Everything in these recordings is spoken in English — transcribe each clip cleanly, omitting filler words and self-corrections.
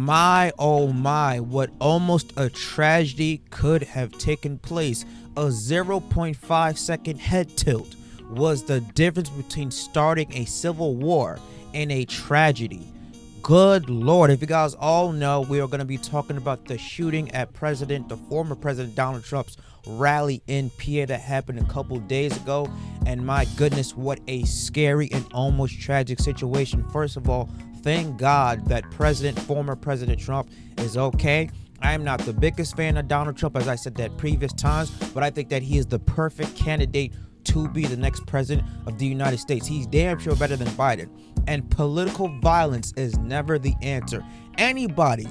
My oh my, what almost a tragedy could have taken place. A 0.5-second head tilt was the difference between starting a civil war and a tragedy. Good Lord, if you guys all know, we are going to be talking about the shooting at the former President Donald Trump's rally in PA that happened a couple days ago. And my goodness, what a scary and almost tragic situation. First of all, thank God that former President Trump is okay. I am not the biggest fan of Donald Trump, as I said that previous times, but I think that he is the perfect candidate to be the next president of the United States. He's damn sure better than Biden. And political violence is never the answer. Anybody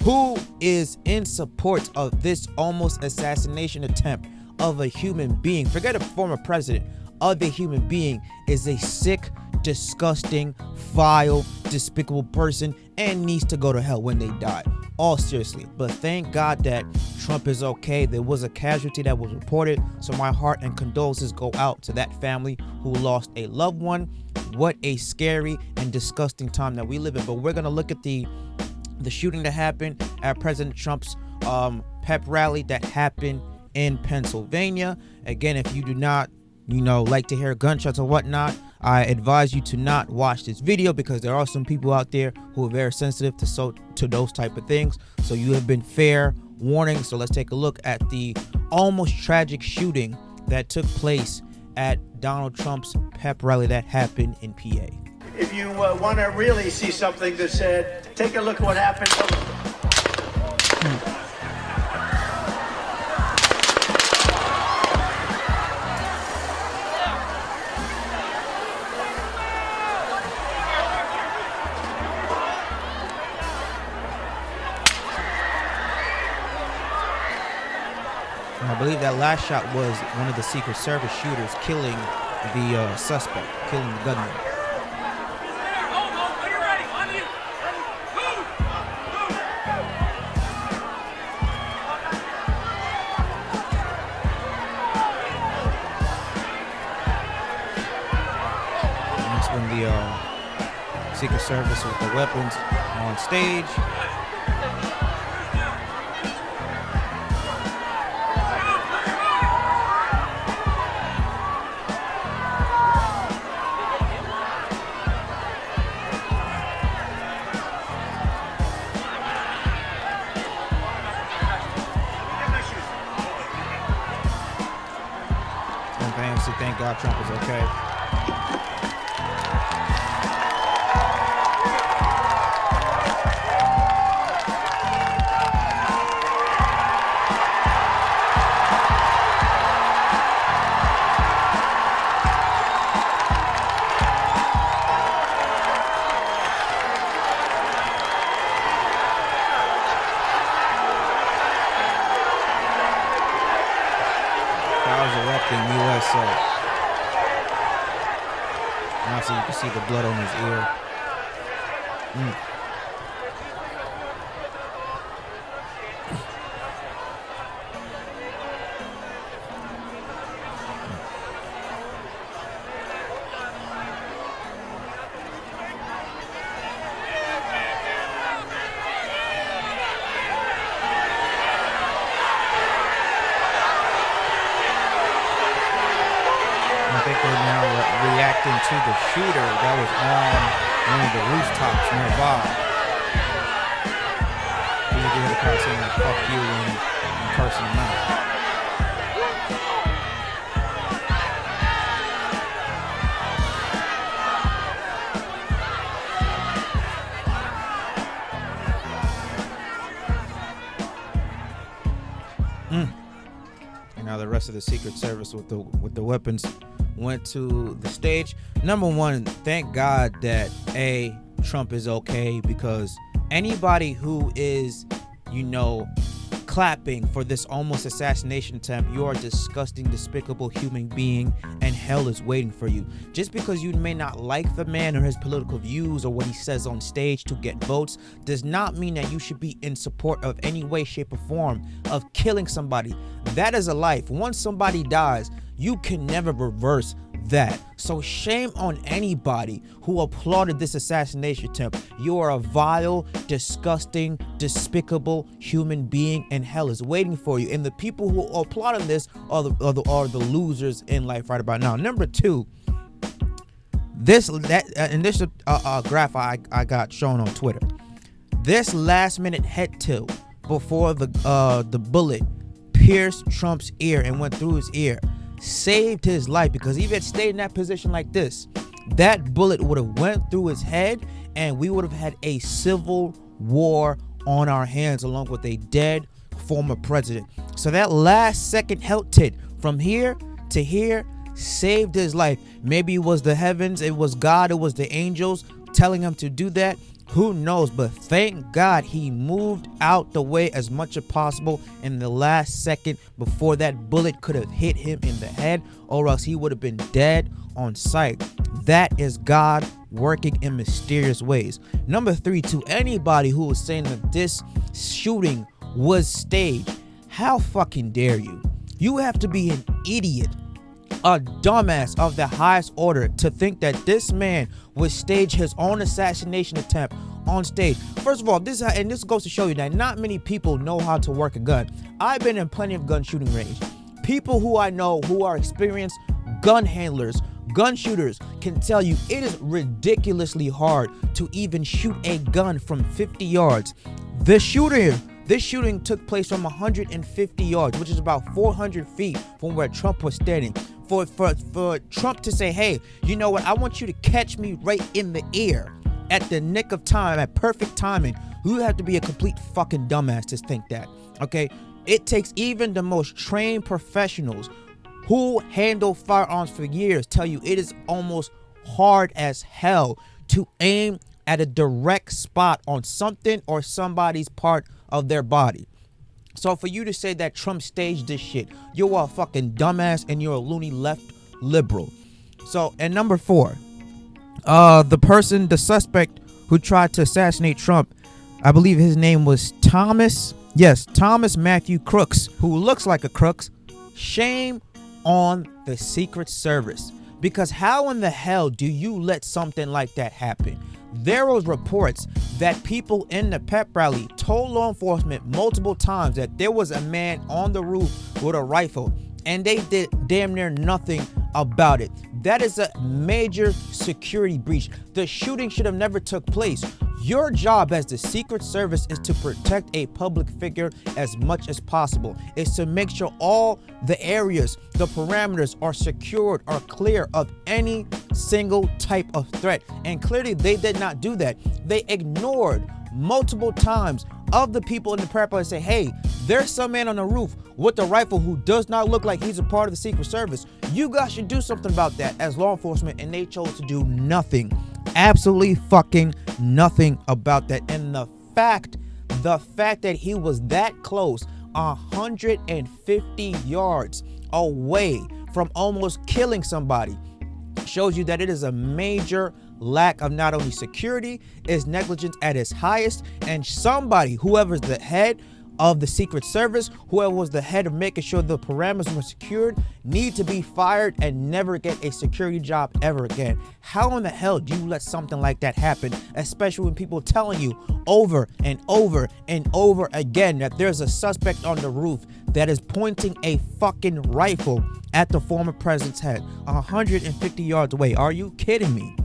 who is in support of this almost assassination attempt of a human being, forget a former president, of a human being, is a sick, disgusting, vile, despicable person and needs to go to hell when they die. All seriously. But thank God that Trump is okay. There was a casualty that was reported, so my heart and condolences go out to that family who lost a loved one. What a scary and disgusting time that we live in. But we're gonna look at the shooting that happened at President Trump's pep rally that happened in Pennsylvania. Again, if you do not like to hear gunshots or whatnot, I advise you to not watch this video because there are some people out there who are very sensitive to those type of things. So you have been fair warning. So let's take a look at the almost tragic shooting that took place at Donald Trump's pep rally that happened in PA. If you want to really see something that's said, take a look at what happened. I believe that last shot was one of the Secret Service shooters killing the suspect, killing the gunman. And that's when the Secret Service with the weapons on stage. Thank God Trump is okay. USA. Now so you can see the blood on his ear. I think they're now reacting to the shooter that was on one of the rooftops nearby. You can hear the crowd saying like "fuck you" and cursing them out. And now the rest of the Secret Service with the weapons went to the stage. Number one, thank God that Trump is okay, because anybody who is, clapping for this almost assassination attempt, you are a disgusting, despicable human being, and hell is waiting for you. Just because you may not like the man or his political views or what he says on stage to get votes does not mean that you should be in support of any way, shape, or form of killing somebody. That is a life. Once somebody dies, you can never reverse that. So shame on anybody who applauded this assassination attempt. You are a vile, disgusting, despicable human being, and hell is waiting for you. And the people who applauded this are the losers in life right about now. Number two, this graph I got shown on Twitter. This last minute head tilt before the bullet pierced Trump's ear and went through his ear saved his life, because if he had stayed in that position like this, that bullet would have went through his head and we would have had a civil war on our hands along with a dead former president. So that last second health tilt from here to here saved his life. Maybe it was the heavens, it was God, it was the angels telling him to do that. Who knows? But thank God he moved out the way as much as possible in the last second before that bullet could have hit him in the head, or else he would have been dead on sight. That is God working in mysterious ways. Number three, to anybody who was saying that this shooting was staged, how fucking dare you? You have to be an idiot, a dumbass of the highest order, to think that this man would stage his own assassination attempt on stage. First of all, this goes to show you that not many people know how to work a gun. I've been in plenty of gun shooting range. People who I know who are experienced gun handlers, gun shooters, can tell you it is ridiculously hard to even shoot a gun from 50 yards. This shooting took place from 150 yards, which is about 400 feet from where Trump was standing. For Trump to say, hey, you know what, I want you to catch me right in the ear at the nick of time, at perfect timing. You have to be a complete fucking dumbass to think that, okay? It takes even the most trained professionals who handle firearms for years tell you it is almost hard as hell to aim at a direct spot on something or somebody's part of their body. So for you to say that Trump staged this shit, you're a fucking dumbass and you're a loony left liberal. So, and number four, the suspect who tried to assassinate Trump, I believe his name was Thomas Matthew Crooks, who looks like a crooks. Shame on the Secret Service, because how in the hell do you let something like that happen? There was reports that people in the pep rally told law enforcement multiple times that there was a man on the roof with a rifle, and they did damn near nothing about it. That is a major security breach. The shooting should have never took place. Your job as the Secret Service is to protect a public figure as much as possible. It's to make sure all the areas, the parameters are secured, are clear of any single type of threat. And clearly they did not do that. They ignored multiple times of the people in the prep and say, hey, there's some man on the roof with a rifle who does not look like he's a part of the Secret Service. You guys should do something about that as law enforcement, and they chose to do nothing. Absolutely fucking nothing about that. And the fact that he was that close, 150 yards away from almost killing somebody, shows you that it is a major lack of not only security, is negligence at its highest, and somebody, whoever's the head of the Secret Service, whoever was the head of making sure the parameters were secured, need to be fired and never get a security job ever again. How in the hell do you let something like that happen, especially when people telling you over and over and over again that there's a suspect on the roof that is pointing a fucking rifle at the former president's head 150 yards away? Are you kidding me?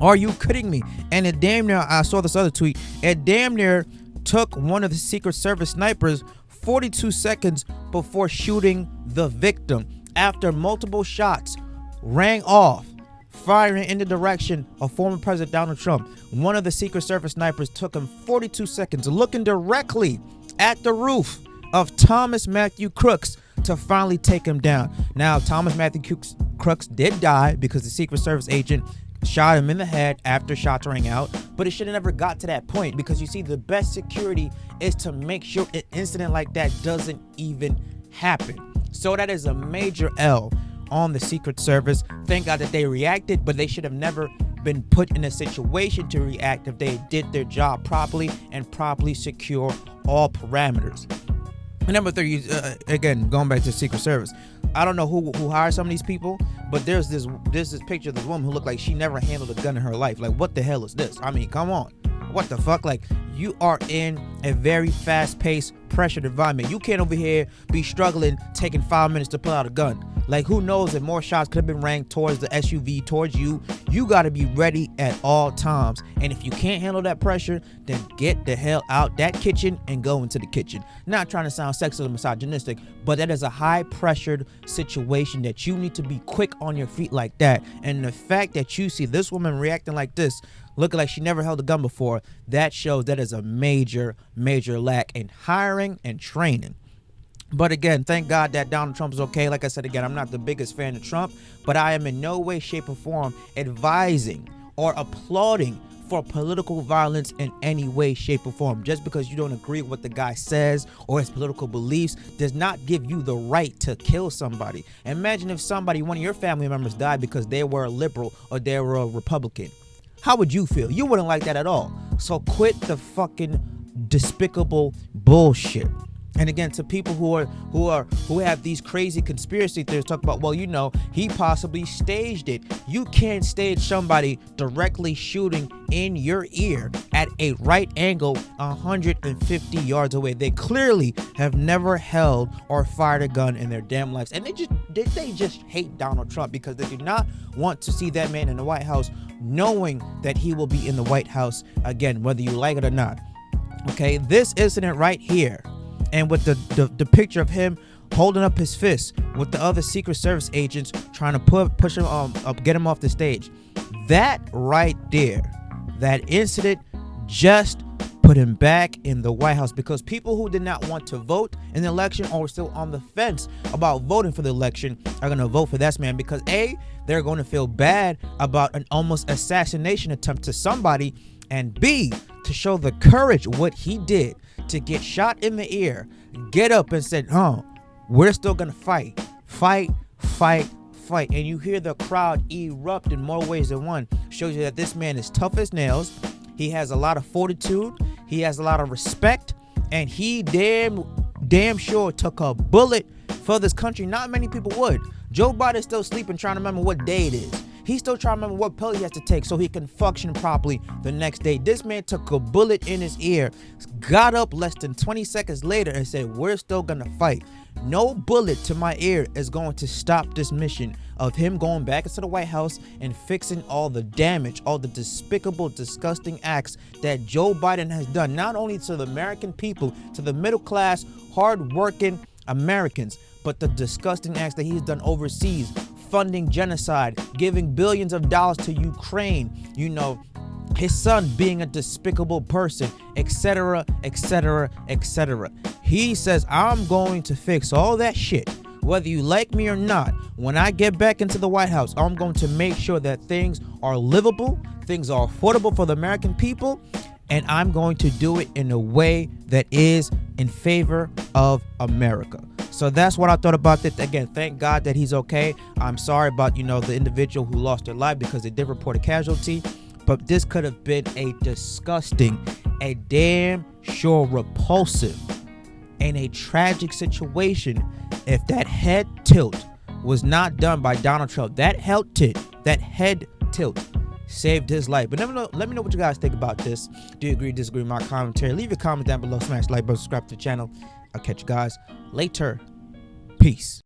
Are you kidding me? And it damn near, I saw this other tweet, it damn near took one of the Secret Service snipers 42 seconds before shooting the victim after multiple shots rang off, firing in the direction of former President Donald Trump. One of the Secret Service snipers took him 42 seconds looking directly at the roof of Thomas Matthew Crooks to finally take him down. Now, Thomas Matthew Crooks did die because the Secret Service agent shot him in the head after shots rang out, but it should have never got to that point, because you see, the best security is to make sure an incident like that doesn't even happen. So that is a major L on the Secret Service. Thank God that they reacted, but they should have never been put in a situation to react if they did their job properly and properly secure all parameters. And number three, again, going back to Secret Service. I don't know who hired some of these people, but there's this picture of this woman who looked like she never handled a gun in her life. Like, what the hell is this? I mean, come on. What the fuck? Like, you are in a very fast-paced, pressured environment. You can't over here be struggling, taking 5 minutes to pull out a gun. Like, who knows if more shots could have been rang towards the SUV, towards you. You got to be ready at all times. And if you can't handle that pressure, then get the hell out that kitchen and go into the kitchen. Not trying to sound sexist or misogynistic, but that is a high-pressured situation that you need to be quick on your feet like that. And the fact that you see this woman reacting like this, looking like she never held a gun before, that shows that is a major lack in hiring and training. But again, thank God that Donald Trump is okay. Like I said, again, I'm not the biggest fan of Trump, but I am in no way, shape, or form advising or applauding for political violence in any way, shape, or form. Just because you don't agree with what the guy says or his political beliefs does not give you the right to kill somebody. Imagine if one of your family members died because they were a liberal or they were a Republican. How would you feel? You wouldn't like that at all. So quit the fucking despicable bullshit. And again, to people who have these crazy conspiracy theories, talk about, well, you know, he possibly staged it. You can't stage somebody directly shooting in your ear at a right angle 150 yards away. They clearly have never held or fired a gun in their damn lives. And they just hate Donald Trump because they do not want to see that man in the White House, knowing that he will be in the White House again, whether you like it or not. Okay, this incident right here, and with the picture of him holding up his fist with the other Secret Service agents trying to push him up, get him off the stage. That right there, that incident just put him back in the White House, because people who did not want to vote in the election or were still on the fence about voting for the election are going to vote for this man, because A, they're going to feel bad about an almost assassination attempt to somebody, and B, to show the courage what he did to get shot in the ear, get up and said, we're still gonna fight. And you hear the crowd erupt in more ways than one. Shows you that this man is tough as nails. He has a lot of fortitude. He has a lot of respect, and he damn sure took a bullet for this country. Not many people would. Joe Biden's still sleeping, trying to remember what day it is. He's still trying to remember what pill he has to take so he can function properly the next day. This man took a bullet in his ear, got up less than 20 seconds later and said, we're still going to fight. No bullet to my ear is going to stop this mission of him going back into the White House and fixing all the damage, all the despicable, disgusting acts that Joe Biden has done, not only to the American people, to the middle class, hard-working Americans, but the disgusting acts that he's done overseas, funding genocide, giving billions of dollars to Ukraine, you know, his son being a despicable person, etc., etc., etc. He says, I'm going to fix all that shit, whether you like me or not. When I get back into the White House, I'm going to make sure that things are livable, things are affordable for the American people, and I'm going to do it in a way that is in favor of America. So that's what I thought about it. Again, thank God that he's okay. I'm sorry about, the individual who lost their life, because they did report a casualty. But this could have been a disgusting, a damn sure repulsive, and a tragic situation if that head tilt was not done by Donald Trump. That head tilt saved his life. But let me know what you guys think about this. Do you agree, disagree with my commentary? Leave your comment down below. Smash like button, subscribe to the channel. I'll catch you guys later. Peace.